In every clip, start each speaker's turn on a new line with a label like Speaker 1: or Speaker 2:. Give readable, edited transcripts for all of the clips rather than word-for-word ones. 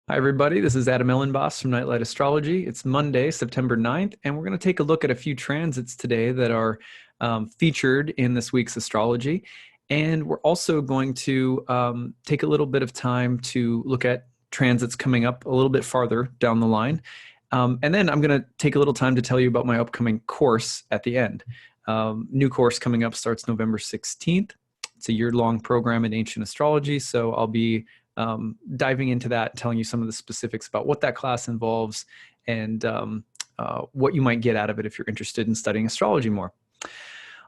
Speaker 1: Hi, everybody. This is Adam Elenbaas from Nightlight Astrology. It's Monday, September 9th, and we're going to take a look at a few transits today that are featured in this week's astrology. And we're also going to take a little bit of time to look at transits coming up a little bit farther down the line. And then I'm going to take a little time to tell you about my upcoming course at the end. New course coming up starts November 16th. It's a year-long program in ancient astrology, so I'll be diving into that, telling you some of the specifics about what that class involves and what you might get out of it if you're interested in studying astrology more.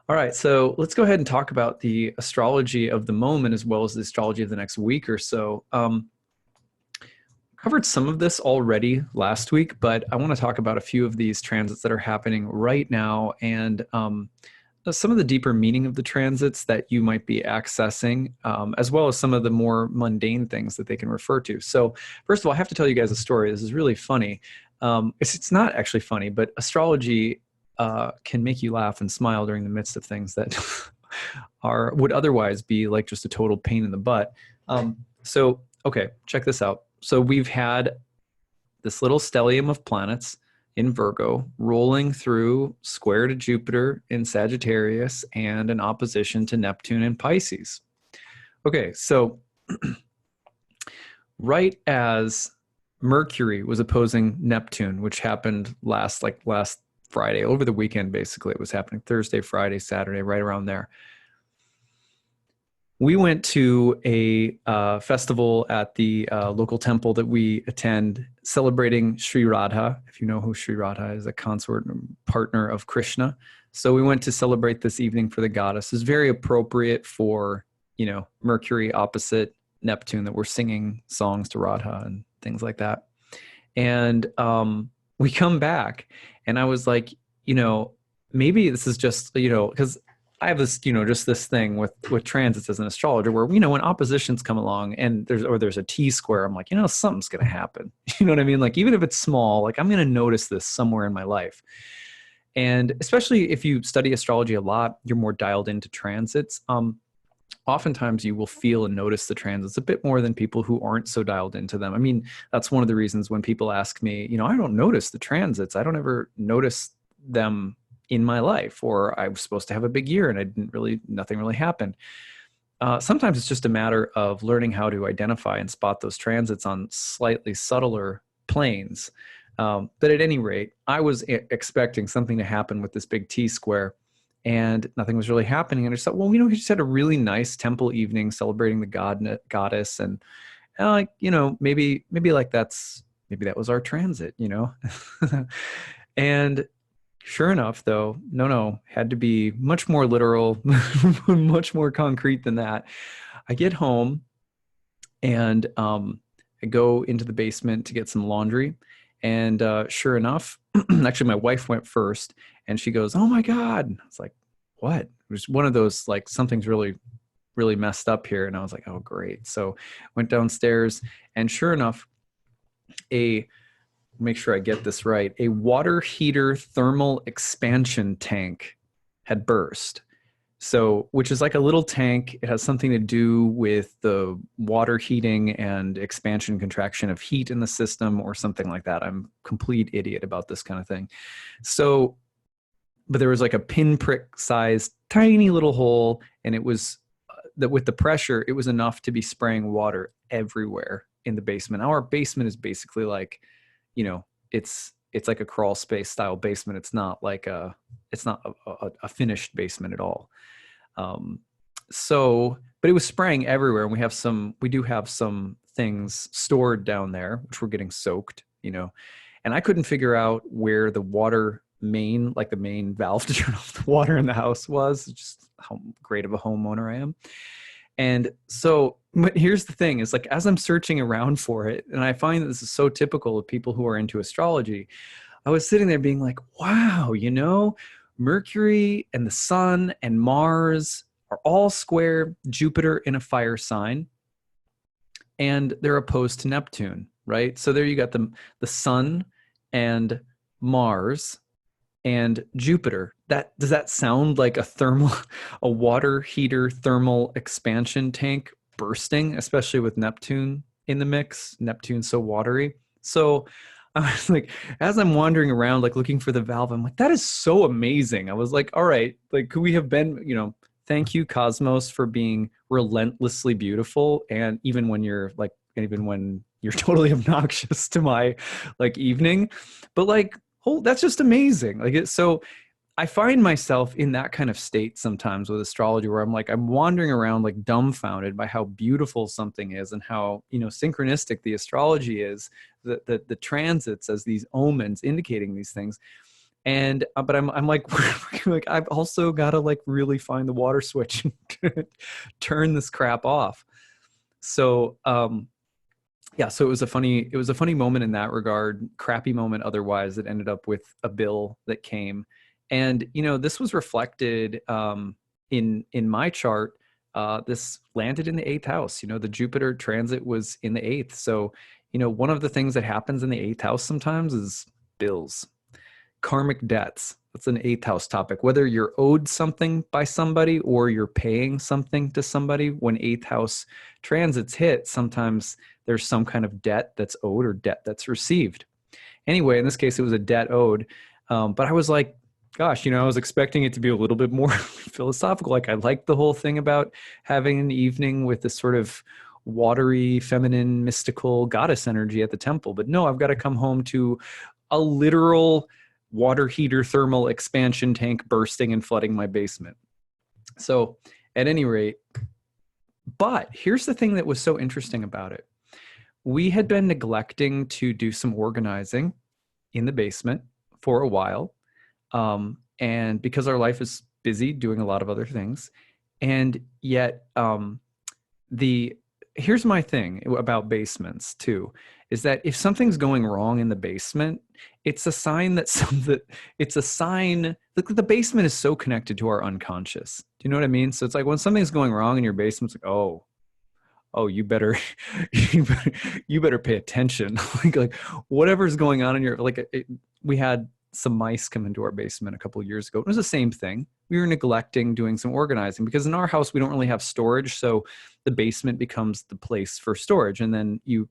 Speaker 1: All right, so let's go ahead and talk about the astrology of the moment as well as the astrology of the next week or so. Covered some of this already last week, but I want to talk about a few of these transits that are happening right now and some of the deeper meaning of the transits that you might be accessing, as well as some of the more mundane things that they can refer to. So first of all, I have to tell you guys a story. This is really funny. It's not actually funny, but astrology can make you laugh and smile during the midst of things that would otherwise be like just a total pain in the butt. Okay, check this out. So we've had this little stellium of planets in Virgo, rolling through square to Jupiter in Sagittarius and an opposition to Neptune in Pisces. Okay, so right as Mercury was opposing Neptune, which happened last Friday, over the weekend, basically, it was happening Thursday, Friday, Saturday, right around there. We went to a festival at the local temple that we attend, celebrating Sri Radha. If you know who Sri Radha is, a consort and partner of Krishna. So we went to celebrate this evening for the goddess. It's very appropriate for, Mercury opposite Neptune, that we're singing songs to Radha and things like that. And we come back, and I was like, maybe this is just, because I have this, just this thing with transits as an astrologer where, when oppositions come along and there's a T-square, I'm like, something's going to happen. You know what I mean? Like, even if it's small, like I'm going to notice this somewhere in my life. And especially if you study astrology a lot, you're more dialed into transits. Oftentimes you will feel and notice the transits a bit more than people who aren't so dialed into them. I mean, that's one of the reasons when people ask me, I don't notice the transits. I don't ever notice them in my life, or I was supposed to have a big year and nothing really happened. Sometimes it's just a matter of learning how to identify and spot those transits on slightly subtler planes. But at any rate, I was expecting something to happen with this big T-square, and nothing was really happening. And I just thought, well, we just had a really nice temple evening celebrating the goddess, and maybe that was our transit, And sure enough, though, no, had to be much more literal, much more concrete than that. I get home and I go into the basement to get some laundry. And sure enough, actually, my wife went first, and she goes, "Oh my God." I was like, "What?" It was one of those, like, something's really, really messed up here. And I was like, "Oh, great." So went downstairs, and sure enough, make sure I get this right, a water heater thermal expansion tank had burst. So, which is like a little tank. It has something to do with the water heating and expansion contraction of heat in the system or something like that. I'm a complete idiot about this kind of thing. So, but there was like a pinprick sized tiny little hole, and it was that with the pressure, it was enough to be spraying water everywhere in the basement. Our basement is basically like, it's like a crawl space style basement. It's not a finished basement at all. But it was spraying everywhere, and we do have some things stored down there, which were getting soaked, and I couldn't figure out where the water main, like the main valve to turn off the water in the house was. Just how great of a homeowner I am. And so, but here's the thing, is like, as I'm searching around for it, and I find that this is so typical of people who are into astrology, I was sitting there being like, wow, Mercury and the sun and Mars are all square Jupiter in a fire sign, and they're opposed to Neptune, right? So there you got the sun and Mars and Jupiter. Does that sound like a water heater thermal expansion tank bursting, especially with Neptune in the mix. Neptune's so watery. So I was like, as I'm wandering around, like looking for the valve, I'm like, that is so amazing. I was like, all right, like, could we have been, thank you, Cosmos, for being relentlessly beautiful. And even when you're totally obnoxious to my like evening, but like, oh, that's just amazing. Like it's so I find myself in that kind of state sometimes with astrology where I'm wandering around like dumbfounded by how beautiful something is and how, synchronistic the astrology is, the transits as these omens indicating these things. And, but I'm like, like, I've also got to like really find the water switch and turn this crap off. So, yeah, so it was a funny moment in that regard, crappy moment otherwise, that ended up with a bill that came. And, this was reflected in my chart. This landed in the 8th house. The Jupiter transit was in the 8th. So, one of the things that happens in the 8th house sometimes is bills, karmic debts. That's an 8th house topic. Whether you're owed something by somebody or you're paying something to somebody, when 8th house transits hit, sometimes there's some kind of debt that's owed or debt that's received. Anyway, in this case, it was a debt owed. But I was like, gosh, I was expecting it to be a little bit more philosophical. Like I liked the whole thing about having an evening with this sort of watery, feminine, mystical goddess energy at the temple. But no, I've got to come home to a literal water heater thermal expansion tank bursting and flooding my basement. So at any rate, but here's the thing that was so interesting about it. We had been neglecting to do some organizing in the basement for a while. And because our life is busy doing a lot of other things. And yet, here's my thing about basements too, is that if something's going wrong in the basement, it's a sign that the basement is so connected to our unconscious. Do you know what I mean? So it's like when something's going wrong in your basement, it's like, oh, you better pay attention. like whatever's going on in your, we had some mice come into our basement a couple of years ago. It was the same thing. We were neglecting doing some organizing because in our house, we don't really have storage. So the basement becomes the place for storage. And then you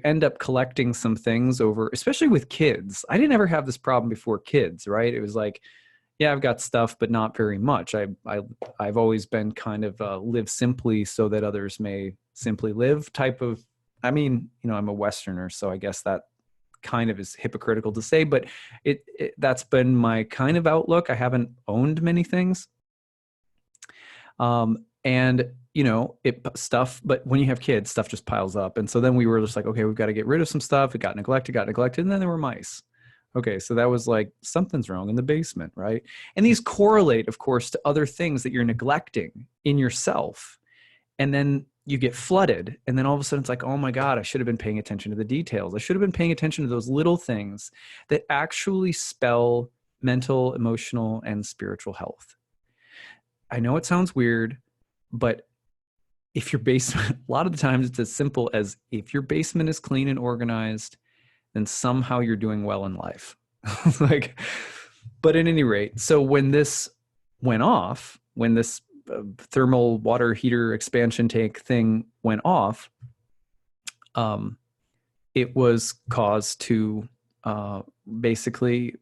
Speaker 1: end up collecting some things over, especially with kids. I didn't ever have this problem before kids, right? It was like, yeah, I've got stuff, but not very much. I've always been kind of live simply so that others may simply live type of, I'm a Westerner, so I guess that kind of is hypocritical to say, but that's been my kind of outlook. I haven't owned many things. And but when you have kids, stuff just piles up. And so then we were just like, okay, we've got to get rid of some stuff. It got neglected. And then there were mice. Okay, so that was like, something's wrong in the basement, right? And these correlate, of course, to other things that you're neglecting in yourself. And then you get flooded. And then all of a sudden it's like, oh my God, I should have been paying attention to the details. I should have been paying attention to those little things that actually spell mental, emotional, and spiritual health. I know it sounds weird, but if your basement, a lot of the times it's as simple as if your basement is clean and organized, then somehow you're doing well in life. But at any rate, so when this went off, when this thermal water heater expansion tank thing went off, it was caused to basically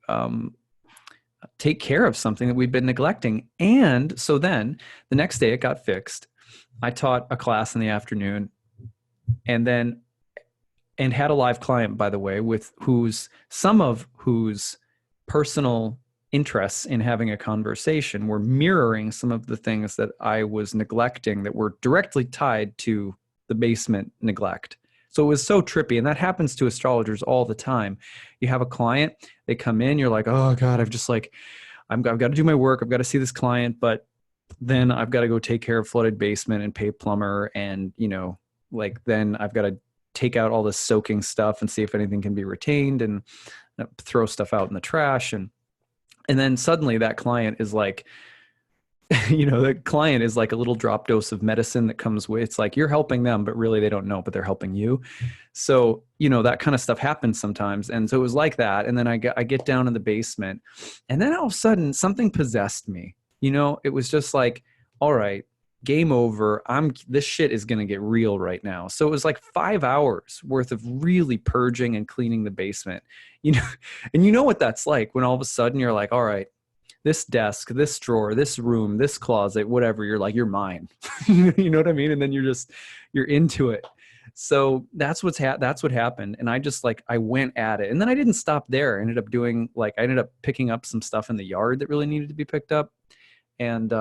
Speaker 1: take care of something that we've been neglecting. And so then the next day it got fixed. I taught a class in the afternoon and had a live client, by the way, with some of whose personal interests in having a conversation were mirroring some of the things that I was neglecting that were directly tied to the basement neglect. So it was so trippy. And that happens to astrologers all the time. You have a client, they come in, you're like, oh God, I've got to do my work. I've got to see this client, but then I've got to go take care of flooded basement and pay plumber. And, then I've got to take out all this soaking stuff and see if anything can be retained and throw stuff out in the trash. And then suddenly that client is like, the client is like a little drop dose of medicine that comes with, it's like you're helping them, but really they don't know, but they're helping you. So, that kind of stuff happens sometimes. And so it was like that. And then I get down in the basement and then all of a sudden something possessed me. It was just like, all right, game over. This shit is going to get real right now. So it was like 5 hours worth of really purging and cleaning the basement, you know, and you know what that's like when all of a sudden you're like, all right, this desk, this drawer, this room, this closet, whatever, you're like, you're mine. You know what I mean? And then you're into it. So that's what happened. And I just like, I went at it, and then I didn't stop there. I ended up picking up some stuff in the yard that really needed to be picked up, and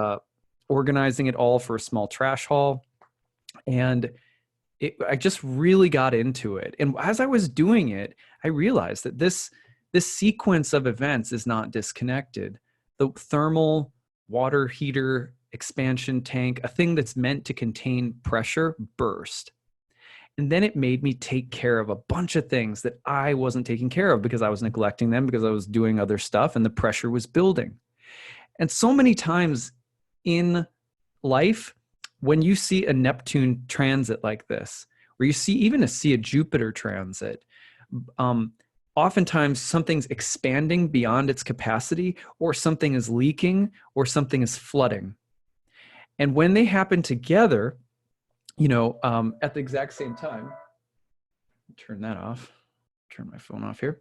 Speaker 1: organizing it all for a small trash haul. And I just really got into it. And as I was doing it, I realized that this sequence of events is not disconnected. The thermal water heater expansion tank, a thing that's meant to contain pressure, burst. And then it made me take care of a bunch of things that I wasn't taking care of because I was neglecting them, because I was doing other stuff, and the pressure was building. And so many times in life, when you see a Neptune transit like this, or you see a Jupiter transit, oftentimes something's expanding beyond its capacity, or something is leaking, or something is flooding. And when they happen together, at the exact same time, turn that off, turn my phone off here.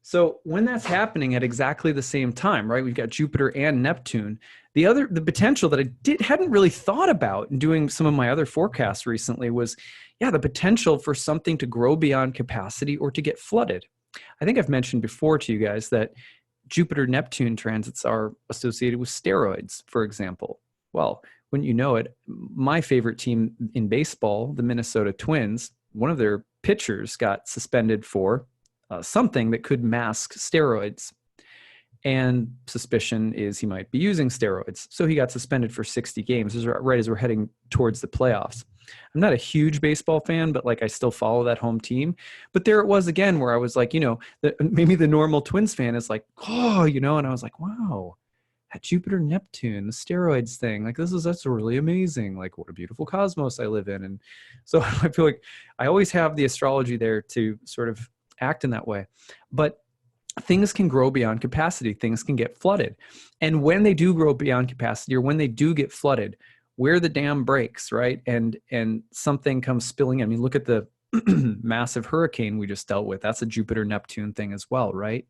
Speaker 1: So when that's happening at exactly the same time, right? We've got Jupiter and Neptune. The potential that I hadn't really thought about in doing some of my other forecasts recently was, the potential for something to grow beyond capacity or to get flooded. I think I've mentioned before to you guys that Jupiter-Neptune transits are associated with steroids, for example. Well, wouldn't you know it, my favorite team in baseball, the Minnesota Twins, one of their pitchers got suspended for something that could mask steroids. And suspicion is he might be using steroids. So he got suspended for 60 games, right as we're heading towards the playoffs. I'm not a huge baseball fan, but like I still follow that home team. But there it was again, where I was like, maybe the normal Twins fan is like, oh, and I was like, wow, that Jupiter Neptune, the steroids thing, like that's really amazing. Like, what a beautiful cosmos I live in. And so I feel like I always have the astrology there to sort of act in that way. But things can grow beyond capacity. Things can get flooded. And when they do grow beyond capacity, or when they do get flooded, where the dam breaks, right? And something comes spilling in. I mean, look at the massive hurricane we just dealt with. That's a Jupiter Neptune thing as well, right?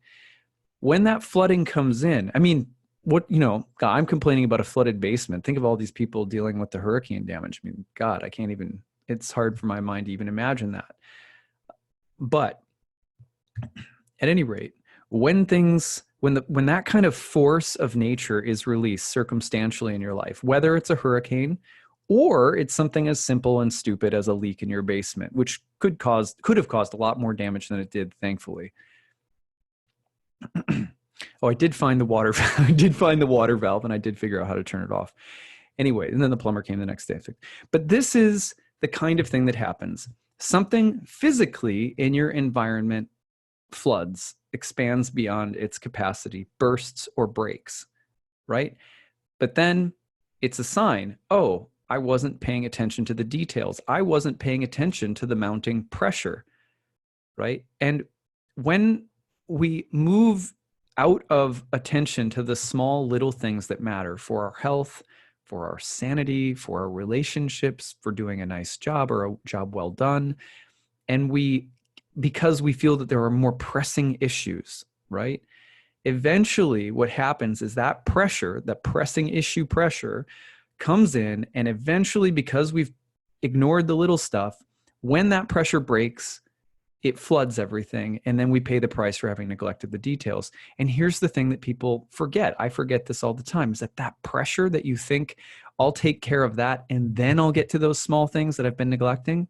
Speaker 1: When that flooding comes in, I mean, God, I'm complaining about a flooded basement. Think of all these people dealing with the hurricane damage. I mean, God, it's hard for my mind to even imagine that. But at any rate, when that kind of force of nature is released circumstantially in your life, whether it's a hurricane or it's something as simple and stupid as a leak in your basement, which could have caused a lot more damage than it did, thankfully. Oh, I did find the water. I did find the water valve, and I did figure out how to turn it off. Anyway, and then the plumber came the next day. But this is the kind of thing that happens. Something physically in your environment floods, expands beyond its capacity, bursts or breaks, right? But then it's a sign, oh, I wasn't paying attention to the details. I wasn't paying attention to the mounting pressure, right? And when we move out of attention to the small little things that matter for our health, for our sanity, for our relationships, for doing a nice job or a job well done, and because we feel that there are more pressing issues, right? Eventually what happens is that pressure, the pressing issue pressure, comes in, and eventually, because we've ignored the little stuff, when that pressure breaks, it floods everything, and then we pay the price for having neglected the details. And here's the thing that people forget. I forget this all the time, is that pressure that you think, I'll take care of that and then I'll get to those small things that I've been neglecting,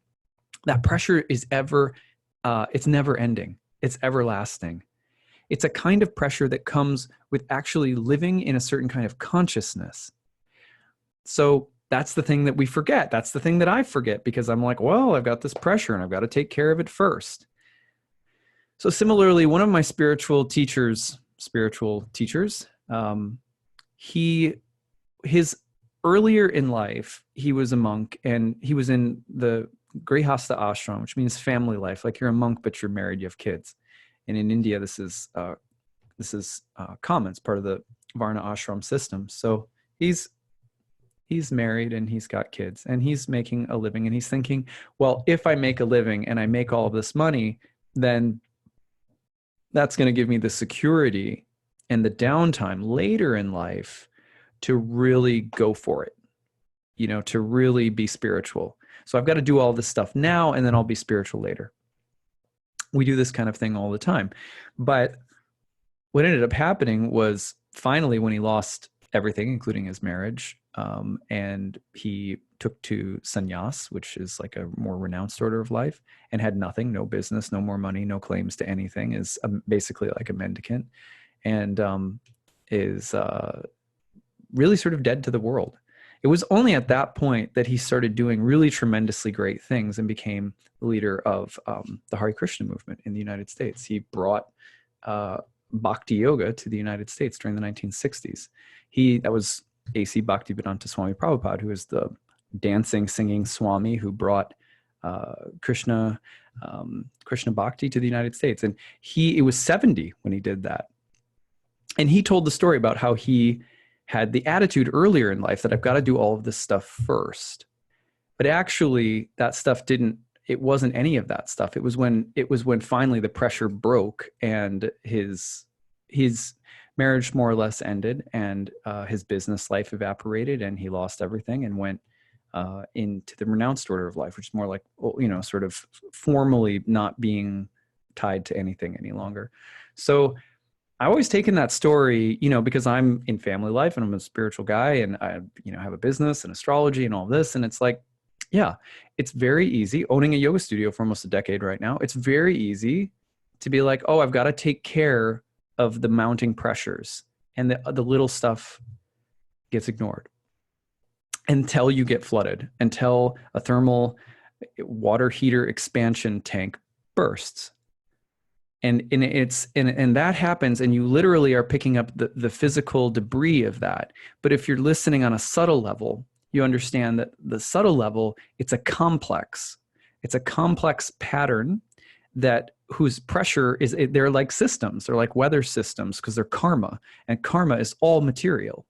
Speaker 1: that pressure is it's never ending. It's everlasting. It's a kind of pressure that comes with actually living in a certain kind of consciousness. So that's the thing that we forget. That's the thing that I forget, because I'm like, well, I've got this pressure and I've got to take care of it first. So similarly, one of my spiritual teachers, his earlier in life, he was a monk, and he was in the Grihastha ashram, which means family life. Like, you're a monk, but you're married, you have kids. And in India, this is common. It's part of the Varna ashram system. So he's He's married and he's got kids and he's making a living, and he's thinking, well, if I make a living and I make all of this money, then that's going to give me the security and the downtime later in life to really go for it, to really be spiritual. So I've got to do all this stuff now, and then I'll be spiritual later. We do this kind of thing all the time. But what ended up happening was finally when he lost everything, including his marriage, and he took to sannyas, which is like a more renounced order of life, and had nothing, no business, no more money, no claims to anything, is basically like a mendicant, and is really sort of dead to the world. It was only at that point that he started doing really tremendously great things and became the leader of the Hare Krishna movement in the United States. He brought Bhakti Yoga to the United States during the 1960s. That was A.C. Bhaktivedanta Swami Prabhupada, who is the dancing, singing Swami who brought Krishna Bhakti to the United States. And it was 70 when he did that. And he told the story about how he had the attitude earlier in life that I've got to do all of this stuff first. But actually that stuff it wasn't any of that stuff. It was when finally the pressure broke and his marriage more or less ended, and his business life evaporated, and he lost everything and went into the renounced order of life, which is more like, sort of formally not being tied to anything any longer. So I always taken that story, because I'm in family life and I'm a spiritual guy, and I, have a business and astrology and all this. And it's like, yeah, it's very easy owning a yoga studio for almost a decade right now. It's very easy to be like, oh, I've got to take care of the mounting pressures, and the little stuff gets ignored until you get flooded, until a thermal water heater expansion tank bursts. And that happens, and you literally are picking up the physical debris of that. But if you're listening on a subtle level, you understand that the subtle level, it's a complex pattern whose pressure they're like systems, they're like weather systems, because they're karma, and karma is all material.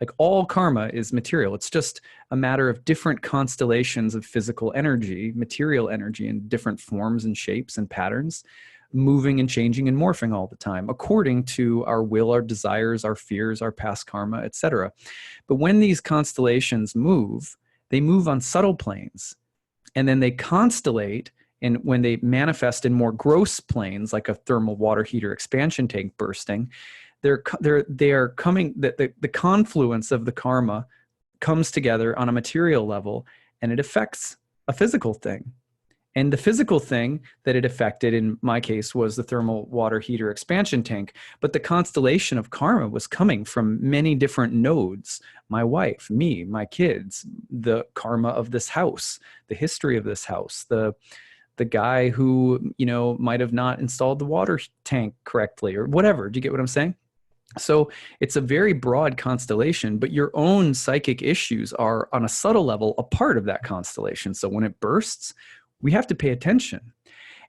Speaker 1: Like all karma is material. It's just a matter of different constellations of physical energy, material energy in different forms and shapes and patterns, moving and changing and morphing all the time according to our will, our desires, our fears, our past karma, etc. But when these constellations move, they move on subtle planes, and then they constellate, and when they manifest in more gross planes, like a thermal water heater expansion tank bursting, they are coming, the confluence of the karma comes together on a material level, and it affects a physical thing. And the physical thing that it affected, in my case, was the thermal water heater expansion tank. But the constellation of karma was coming from many different nodes. My wife, me, my kids, the karma of this house, the history of this house, the guy who, might have not installed the water tank correctly or whatever. Do you get what I'm saying? So it's a very broad constellation, but your own psychic issues are on a subtle level a part of that constellation. So when it bursts, we have to pay attention,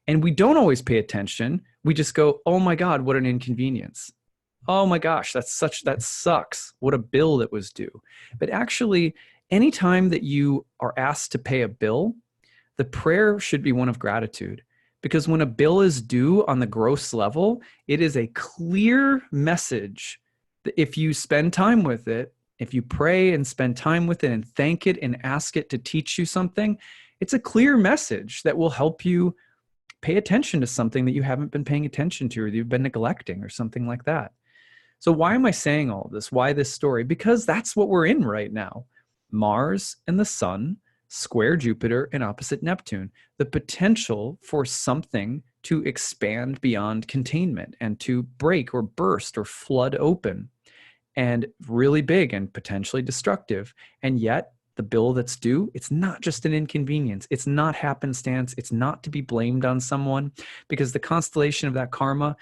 Speaker 1: and we don't always pay attention. We just go, oh my God, what an inconvenience. Oh my gosh, that sucks. What a bill that was due. But actually, anytime that you are asked to pay a bill, the prayer should be one of gratitude, because when a bill is due on the gross level, it is a clear message that if you spend time with it, if you pray and spend time with it and thank it and ask it to teach you something, it's a clear message that will help you pay attention to something that you haven't been paying attention to, or that you've been neglecting, or something like that. So why am I saying all this? Why this story? Because that's what we're in right now. Mars and the sun square Jupiter and opposite Neptune. The potential for something to expand beyond containment and to break or burst or flood open, and really big and potentially destructive. And yet the bill that's due, it's not just an inconvenience. It's not happenstance. It's not to be blamed on someone, because the constellation of that karma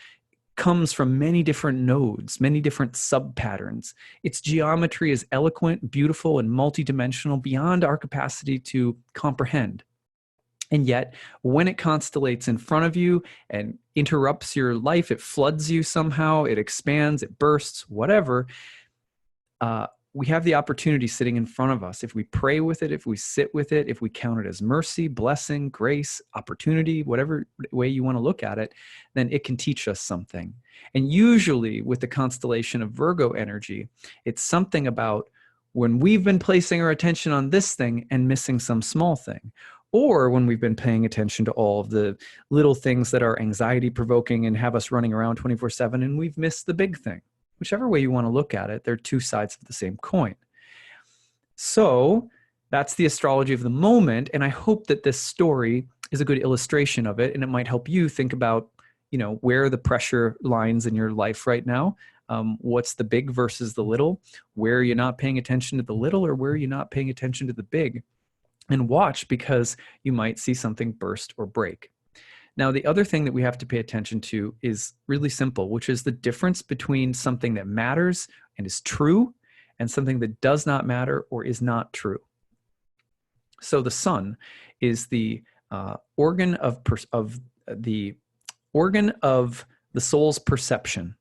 Speaker 1: comes from many different nodes, many different sub-patterns. Its geometry is eloquent, beautiful, and multidimensional beyond our capacity to comprehend. And yet, when it constellates in front of you and interrupts your life, it floods you somehow, it expands, it bursts, whatever, we have the opportunity sitting in front of us. If we pray with it, if we sit with it, if we count it as mercy, blessing, grace, opportunity, whatever way you want to look at it, then it can teach us something. And usually with the constellation of Virgo energy, it's something about when we've been placing our attention on this thing and missing some small thing, or when we've been paying attention to all of the little things that are anxiety provoking and have us running around 24/7 and we've missed the big thing. Whichever way you want to look at it, they're two sides of the same coin. So that's the astrology of the moment. And I hope that this story is a good illustration of it. And it might help you think about, where are the pressure lines in your life right now? What's the big versus the little? Where are you not paying attention to the little, or where are you not paying attention to the big? And watch, because you might see something burst or break. Now, the other thing that we have to pay attention to is really simple, which is the difference between something that matters and is true and something that does not matter or is not true. So the sun is the organ of the soul's perception.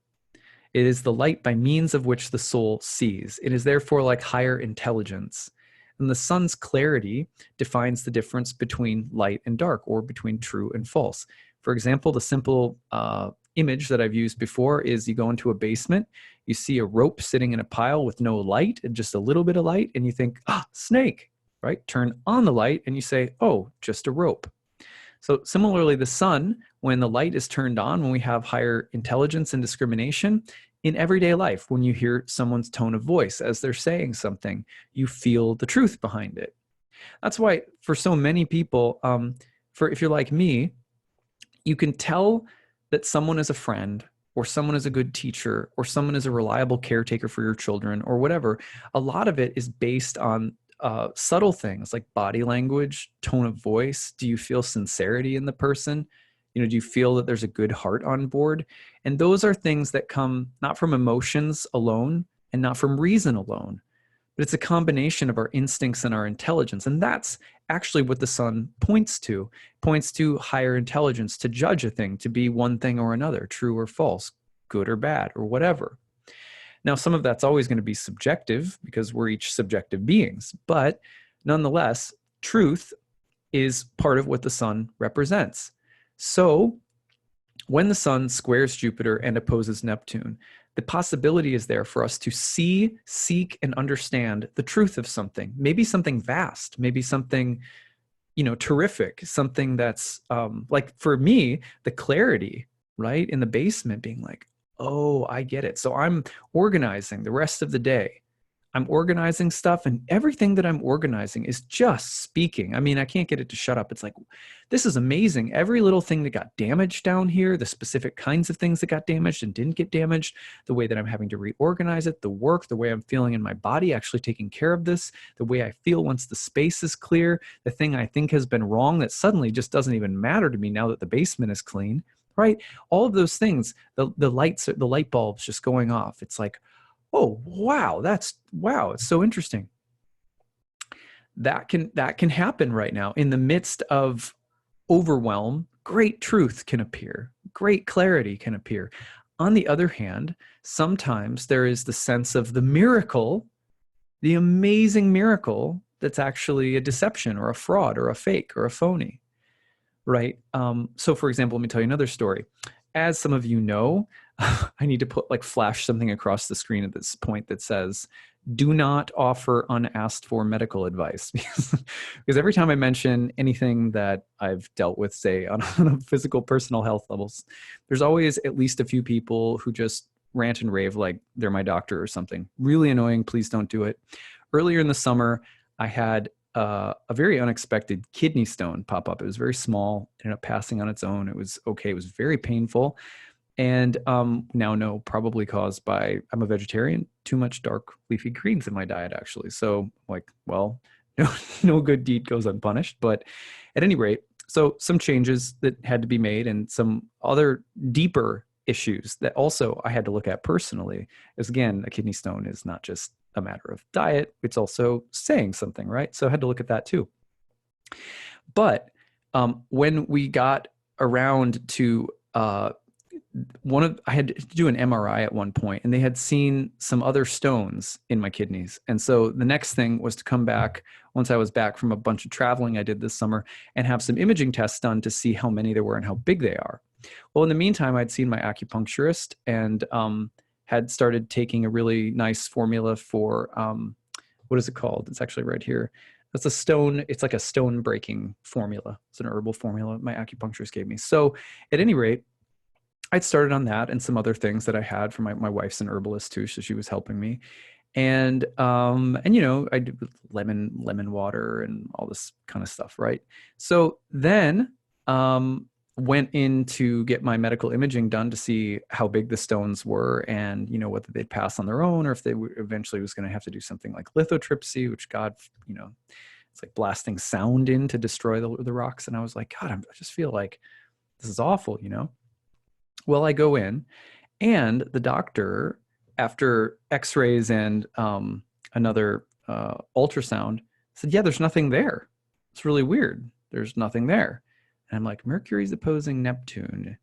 Speaker 1: It is the light by means of which the soul sees. It is therefore like higher intelligence. And the sun's clarity defines the difference between light and dark, or between true and false. For example, the simple image that I've used before is you go into a basement, you see a rope sitting in a pile with no light and just a little bit of light, and you think, snake, right? Turn on the light and you say, oh, just a rope. So similarly, the sun, when the light is turned on, when we have higher intelligence and discrimination, in everyday life, when you hear someone's tone of voice as they're saying something, you feel the truth behind it. That's why for so many people, if you're like me, you can tell that someone is a friend, or someone is a good teacher, or someone is a reliable caretaker for your children, or whatever. A lot of it is based on subtle things like body language, tone of voice. Do you feel sincerity in the person? Do you feel that there's a good heart on board? And those are things that come not from emotions alone and not from reason alone, but it's a combination of our instincts and our intelligence. And that's actually what the sun points to higher intelligence, to judge a thing, to be one thing or another, true or false, good or bad, or whatever. Now, some of that's always going to be subjective because we're each subjective beings, but nonetheless, truth is part of what the sun represents. So when the sun squares Jupiter and opposes Neptune, the possibility is there for us to see, seek, and understand the truth of something, maybe something vast, maybe something, terrific, something that's like for me, the clarity, right, in the basement being like, oh, I get it. So I'm organizing the rest of the day. I'm organizing stuff, and everything that I'm organizing is just speaking. I mean, I can't get it to shut up. It's like, this is amazing. Every little thing that got damaged down here, the specific kinds of things that got damaged and didn't get damaged, the way that I'm having to reorganize it, the work, the way I'm feeling in my body, actually taking care of this, the way I feel once the space is clear, the thing I think has been wrong that suddenly just doesn't even matter to me now that the basement is clean, right? All of those things, the light bulbs just going off. It's like, oh, wow, it's so interesting. That can happen right now. In the midst of overwhelm, great truth can appear, great clarity can appear. On the other hand, sometimes there is the sense of the miracle, the amazing miracle that's actually a deception or a fraud or a fake or a phony, right? So for example, let me tell you another story. As some of you know, I need to flash something across the screen at this point that says, do not offer unasked for medical advice. Because every time I mention anything that I've dealt with, say on a physical, personal health levels, there's always at least a few people who just rant and rave like they're my doctor or something. Really annoying. Please don't do it. Earlier in the summer, I had a very unexpected kidney stone pop up. It was very small, ended up passing on its own. It was okay. It was very painful. And now know probably caused by, I'm a vegetarian, too much dark leafy greens in my diet, actually. So well, no good deed goes unpunished. But at any rate, so some changes that had to be made and some other deeper issues that also I had to look at personally. As again, a kidney stone is not just a matter of diet, it's also saying something, right? So I had to look at that too. But when we got around to I had to do an MRI at one point, and they had seen some other stones in my kidneys. And so the next thing was to come back once I was back from a bunch of traveling I did this summer and have some imaging tests done to see how many there were and how big they are. Well, in the meantime, I'd seen my acupuncturist and had started taking a really nice formula for what is it called? It's actually right here. It's a stone. It's like a stone breaking formula. It's an herbal formula my acupuncturist gave me. So at any rate, I'd started on that and some other things that I had from my wife's an herbalist too, so she was helping me. And you know, I did lemon water and all this kind of stuff, right? So then went in to get my medical imaging done to see how big the stones were and, you know, whether they'd pass on their own or if they eventually was going to have to do something like lithotripsy, which God, you know, it's like blasting sound in to destroy the rocks. And I was like, God, I just feel like this is awful, you know? Well, I go in and the doctor, after x-rays and another ultrasound, said, yeah, there's nothing there. It's really weird. There's nothing there. And I'm like, Mercury's opposing Neptune.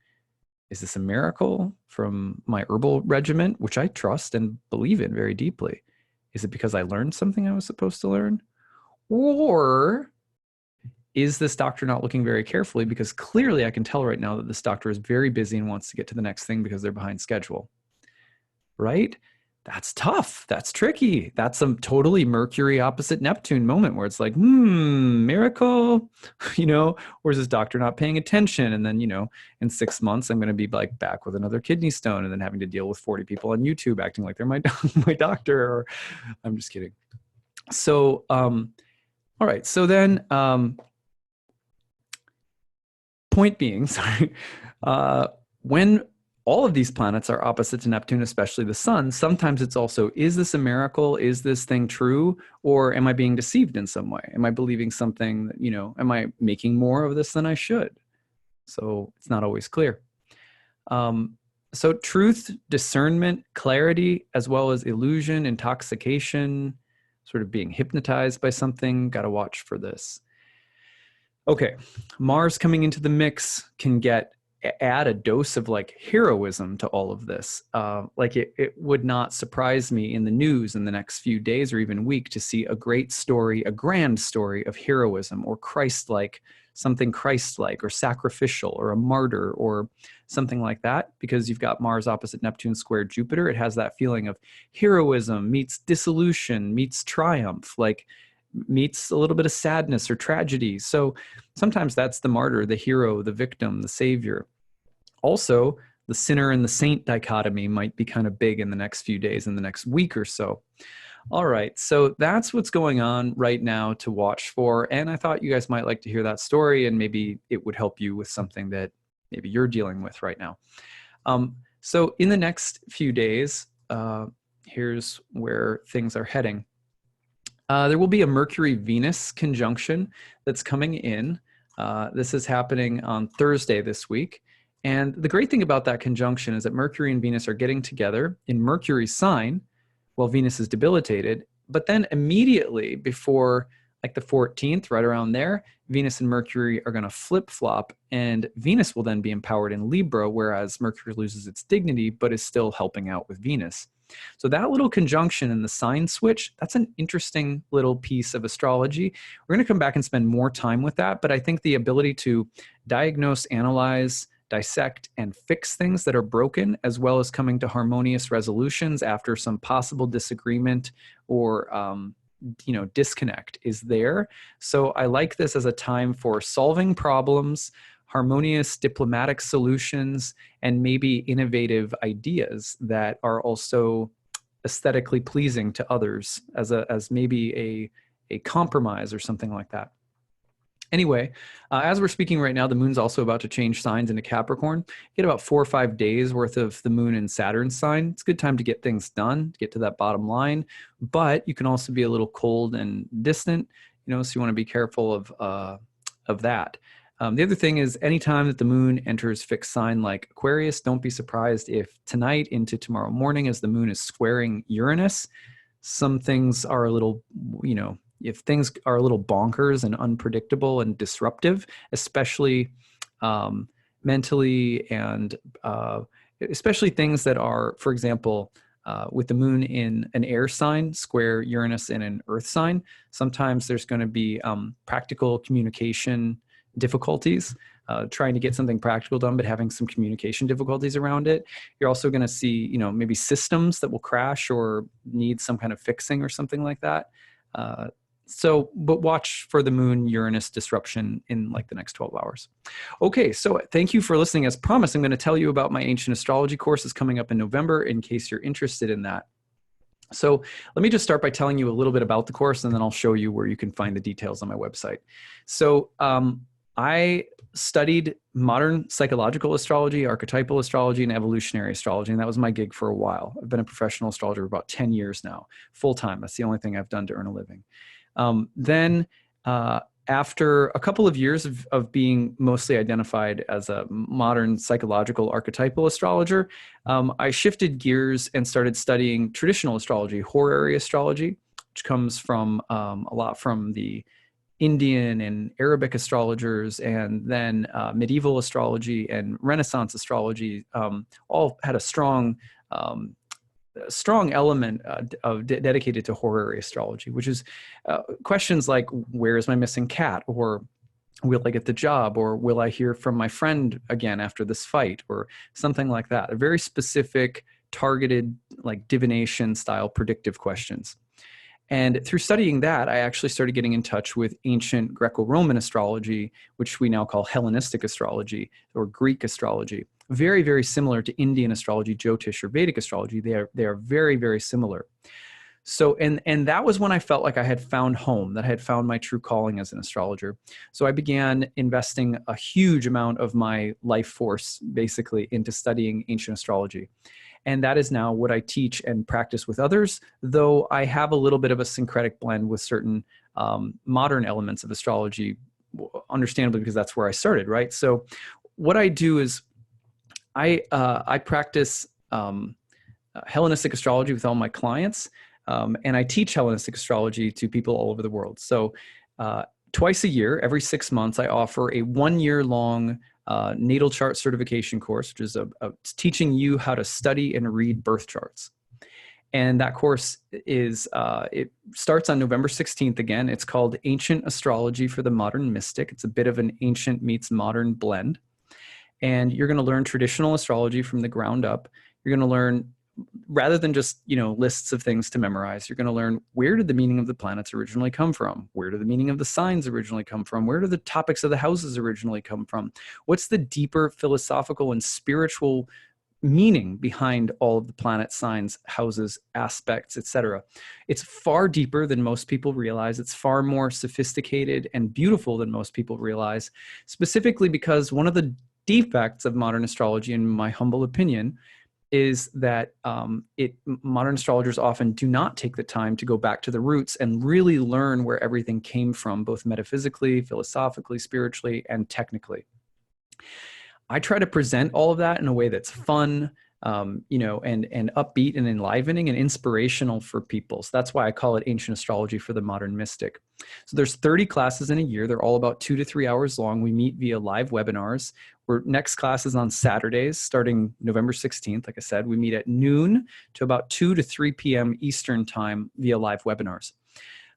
Speaker 1: Is this a miracle from my herbal regiment, which I trust and believe in very deeply? Is it because I learned something I was supposed to learn? Or is this doctor not looking very carefully? Because clearly I can tell right now that this doctor is very busy and wants to get to the next thing because they're behind schedule, right? That's tough. That's tricky. That's a totally Mercury opposite Neptune moment where it's like, miracle, you know, or is this doctor not paying attention? And then, you know, in 6 months, I'm going to be like back with another kidney stone and then having to deal with 40 people on YouTube acting like they're my doctor, or I'm just kidding. So, all right. So then, point being, sorry, when all of these planets are opposite to Neptune, especially the sun, sometimes it's also, is this a miracle? Is this thing true? Or am I being deceived in some way? Am I believing something, you know, am I making more of this than I should? So it's not always clear. So truth, discernment, clarity, as well as illusion, intoxication, sort of being hypnotized by something, got to watch for this. Okay, Mars coming into the mix can add a dose of like heroism to all of this. Like it would not surprise me in the news in the next few days or even week to see a great story, a grand story of heroism or Christ-like, something Christ-like or sacrificial or a martyr or something like that, because you've got Mars opposite Neptune square Jupiter. It has that feeling of heroism meets dissolution, meets triumph, like meets a little bit of sadness or tragedy. So sometimes that's the martyr, the hero, the victim, the savior. Also, the sinner and the saint dichotomy might be kind of big in the next few days, in the next week or so. All right, so that's what's going on right now to watch for. And I thought you guys might like to hear that story, and maybe it would help you with something that maybe you're dealing with right now. So in the next few days, here's where things are heading. There will be a Mercury-Venus conjunction that's coming in. This is happening on Thursday this week. And the great thing about that conjunction is that Mercury and Venus are getting together in Mercury's sign while Venus is debilitated. But then immediately before like the 14th, right around there, Venus and Mercury are going to flip-flop, and Venus will then be empowered in Libra, whereas Mercury loses its dignity but is still helping out with Venus. So that little conjunction and the sign switch, that's an interesting little piece of astrology. We're going to come back and spend more time with that, but I think the ability to diagnose, analyze, dissect, and fix things that are broken, as well as coming to harmonious resolutions after some possible disagreement or disconnect is there. So I like this as a time for solving problems, harmonious diplomatic solutions, and maybe innovative ideas that are also aesthetically pleasing to others as maybe a compromise or something like that. Anyway, as we're speaking right now, the moon's also about to change signs into Capricorn. You get about 4 or 5 days worth of the moon in Saturn's sign. It's a good time to get things done, to get to that bottom line, but you can also be a little cold and distant, so you want to be careful of that. The other thing is anytime that the moon enters fixed sign like Aquarius, don't be surprised if tonight into tomorrow morning as the moon is squaring Uranus, some things are a little, if things are a little bonkers and unpredictable and disruptive, especially mentally and especially things that are, for example, with the moon in an air sign, square Uranus in an earth sign, sometimes there's going to be practical communication difficulties, trying to get something practical done, but having some communication difficulties around it. You're also going to see, you know, maybe systems that will crash or need some kind of fixing or something like that. But watch for the moon Uranus disruption in like the next 12 hours. Okay, so thank you for listening. As promised, I'm going to tell you about my ancient astrology courses coming up in November in case you're interested in that. So let me just start by telling you a little bit about the course, and then I'll show you where you can find the details on my website. So I studied modern psychological astrology, archetypal astrology, and evolutionary astrology, and that was my gig for a while. I've been a professional astrologer for about 10 years now, full-time. That's the only thing I've done to earn a living. After a couple of years of being mostly identified as a modern psychological archetypal astrologer, I shifted gears and started studying traditional astrology, horary astrology, which comes from a lot from the Indian and Arabic astrologers, and then medieval astrology and Renaissance astrology all had a strong element dedicated to horary astrology, which is questions like, where is my missing cat? Or will I get the job? Or will I hear from my friend again after this fight? Or something like that. A very specific, targeted, like divination style predictive questions. And through studying that, I actually started getting in touch with ancient Greco-Roman astrology, which we now call Hellenistic astrology or Greek astrology. Very, very similar to Indian astrology, Jyotish, or Vedic astrology. They are very, very similar. So, and that was when I felt like I had found home, that I had found my true calling as an astrologer. So I began investing a huge amount of my life force, basically, into studying ancient astrology. And that is now what I teach and practice with others, though I have a little bit of a syncretic blend with certain modern elements of astrology, understandably, because that's where I started, right? So what I do is I practice Hellenistic astrology with all my clients, and I teach Hellenistic astrology to people all over the world. So twice a year, every 6 months, I offer a 1-year-long natal chart certification course, which is teaching you how to study and read birth charts. And that course is, it starts on November 16th again. It's called Ancient Astrology for the Modern Mystic. It's a bit of an ancient meets modern blend. And you're going to learn traditional astrology from the ground up. You're going to learn, rather than just, you know, lists of things to memorize, you're going to learn, where did the meaning of the planets originally come from? Where did the meaning of the signs originally come from? Where do the topics of the houses originally come from? What's the deeper philosophical and spiritual meaning behind all of the planet signs, houses, aspects, etc.? It's far deeper than most people realize. It's far more sophisticated and beautiful than most people realize, specifically because one of the defects of modern astrology, in my humble opinion, is that modern astrologers often do not take the time to go back to the roots and really learn where everything came from, both metaphysically, philosophically, spiritually, and technically. I try to present all of that in a way that's fun, you know, and upbeat and enlivening and inspirational for people. So that's why I call it Ancient Astrology for the Modern Mystic. So there's 30 classes in a year. They're all about 2 to 3 hours long. We meet via live webinars. Next class is on Saturdays, starting November 16th. Like I said, we meet at noon to about 2 to 3 p.m. Eastern time via live webinars.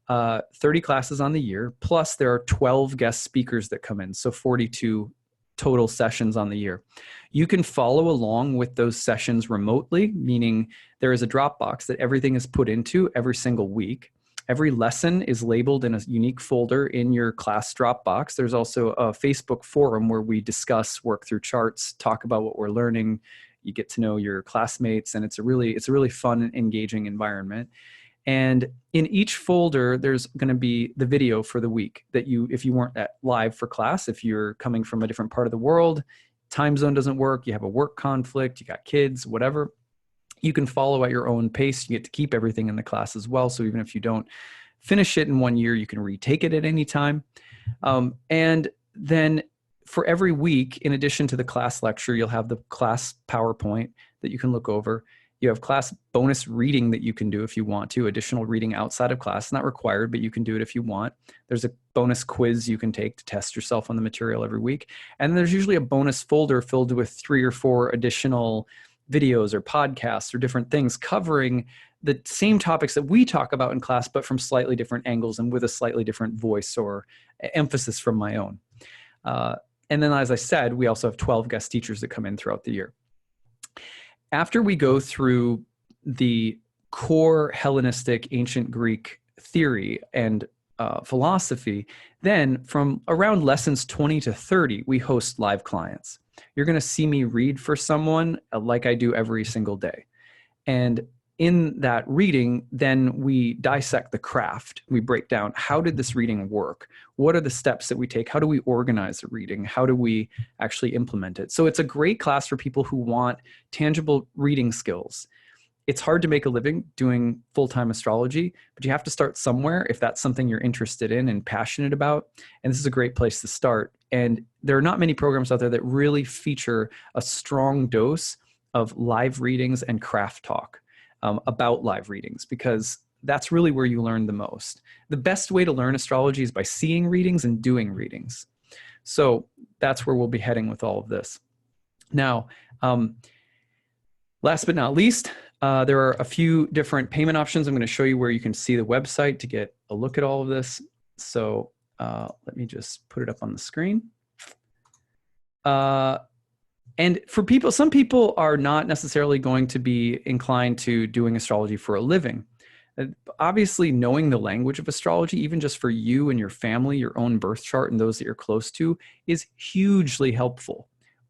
Speaker 1: 30 classes on the year, plus there are 12 guest speakers that come in, so 42 total sessions on the year. You can follow along with those sessions remotely, meaning there is a Dropbox that everything is put into every single week. Every lesson is labeled in a unique folder in your class Dropbox. There's also a Facebook forum where we discuss, work through charts, talk about what we're learning. You get to know your classmates, and it's a really fun and engaging environment. And in each folder, there's going to be the video for the week that if you weren't at live for class, if you're coming from a different part of the world, time zone doesn't work, you have a work conflict, you got kids, whatever, you can follow at your own pace. You get to keep everything in the class as well. So even if you don't finish it in 1 year, you can retake it at any time. And then for every week, in addition to the class lecture, you'll have the class PowerPoint that you can look over. You have class bonus reading that you can do if you want to, additional reading outside of class, not required, but you can do it if you want. There's a bonus quiz you can take to test yourself on the material every week. And there's usually a bonus folder filled with 3 or 4 additional videos or podcasts or different things covering the same topics that we talk about in class, but from slightly different angles and with a slightly different voice or emphasis from my own. And then, as I said, we also have 12 guest teachers that come in throughout the year. After we go through the core Hellenistic ancient Greek theory and philosophy, then from around lessons 20 to 30, we host live clients. You're going to see me read for someone like I do every single day. And in that reading, then we dissect the craft. We break down, how did this reading work? What are the steps that we take? How do we organize the reading? How do we actually implement it? So it's a great class for people who want tangible reading skills. It's hard to make a living doing full-time astrology, but you have to start somewhere if that's something you're interested in and passionate about. And this is a great place to start. And there are not many programs out there that really feature a strong dose of live readings and craft talk about live readings, because that's really where you learn the most. The best way to learn astrology is by seeing readings and doing readings. So that's where we'll be heading with all of this. Now, last but not least, there are a few different payment options. I'm going to show you where you can see the website to get a look at all of this. So let me just put it up on the screen. And for people, some people are not necessarily going to be inclined to doing astrology for a living. Obviously, knowing the language of astrology, even just for you and your family, your own birth chart and those that you're close to, is hugely helpful.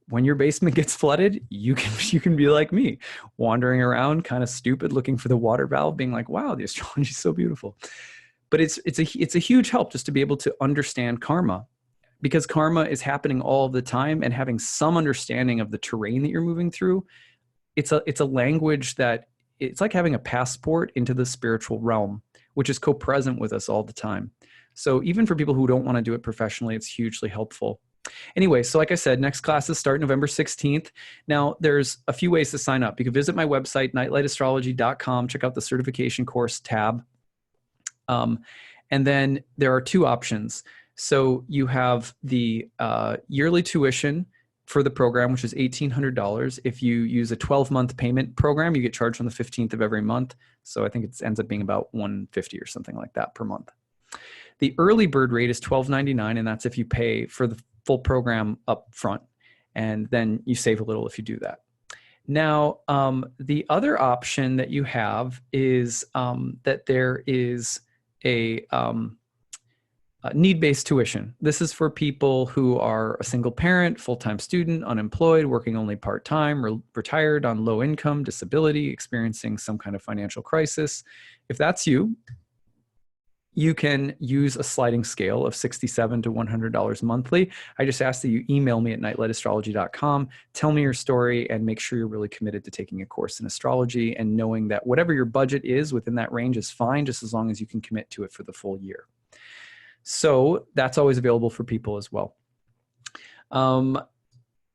Speaker 1: When your basement gets flooded, you can be like me, wandering around kind of stupid, looking for the water valve, being like, wow, the astrology is so beautiful. But it's a huge help just to be able to understand karma, because karma is happening all the time, and having some understanding of the terrain that you're moving through, it's a language that it's like having a passport into the spiritual realm, which is co-present with us all the time. So even for people who don't want to do it professionally, it's hugely helpful. Anyway, so like I said, next classes start November 16th. Now, there's a few ways to sign up. You can visit my website, nightlightastrology.com, check out the certification course tab. And then there are two options. So you have the yearly tuition for the program, which is $1,800. If you use a 12-month payment program, you get charged on the 15th of every month. So I think it ends up being about $150 or something like that per month. The early bird rate is $12.99, and that's if you pay for the full program up front, and then you save a little if you do that. Now, the other option that you have is that there is a need-based tuition. This is for people who are a single parent, full-time student, unemployed, working only part-time, retired on low income, disability, experiencing some kind of financial crisis. If that's you, you can use a sliding scale of $67 to $100 monthly. I just ask that you email me at nightlightastrology.com, tell me your story, and make sure you're really committed to taking a course in astrology, and knowing that whatever your budget is within that range is fine, just as long as you can commit to it for the full year. So that's always available for people as well.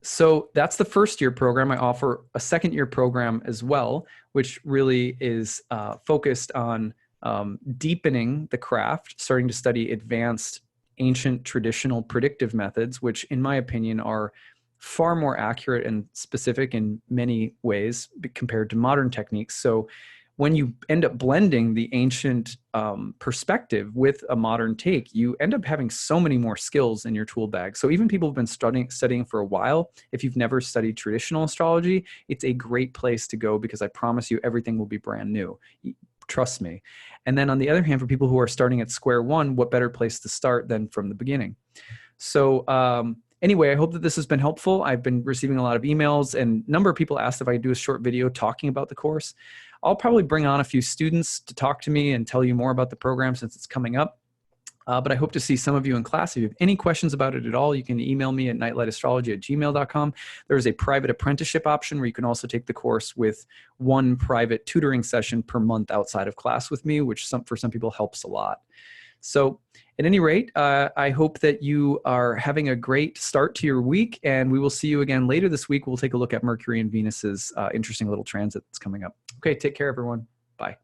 Speaker 1: So that's the first year program. I offer a second year program as well, which really is focused on deepening the craft, starting to study advanced ancient traditional predictive methods, which in my opinion are far more accurate and specific in many ways compared to modern techniques. So when you end up blending the ancient perspective with a modern take, you end up having so many more skills in your tool bag. So even people who've been studying for a while, if you've never studied traditional astrology, it's a great place to go, because I promise you everything will be brand new. Trust me. And then on the other hand, for people who are starting at square one, what better place to start than from the beginning? So anyway, I hope that this has been helpful. I've been receiving a lot of emails, and a number of people asked if I could do a short video talking about the course. I'll probably bring on a few students to talk to me and tell you more about the program since it's coming up. But I hope to see some of you in class. If you have any questions about it at all, you can email me at nightlightastrology@gmail.com. There is a private apprenticeship option where you can also take the course with one private tutoring session per month outside of class with me, which for some people helps a lot. So at any rate, I hope that you are having a great start to your week, and we will see you again later this week. We'll take a look at Mercury and Venus's interesting little transit that's coming up. Okay, take care, everyone. Bye.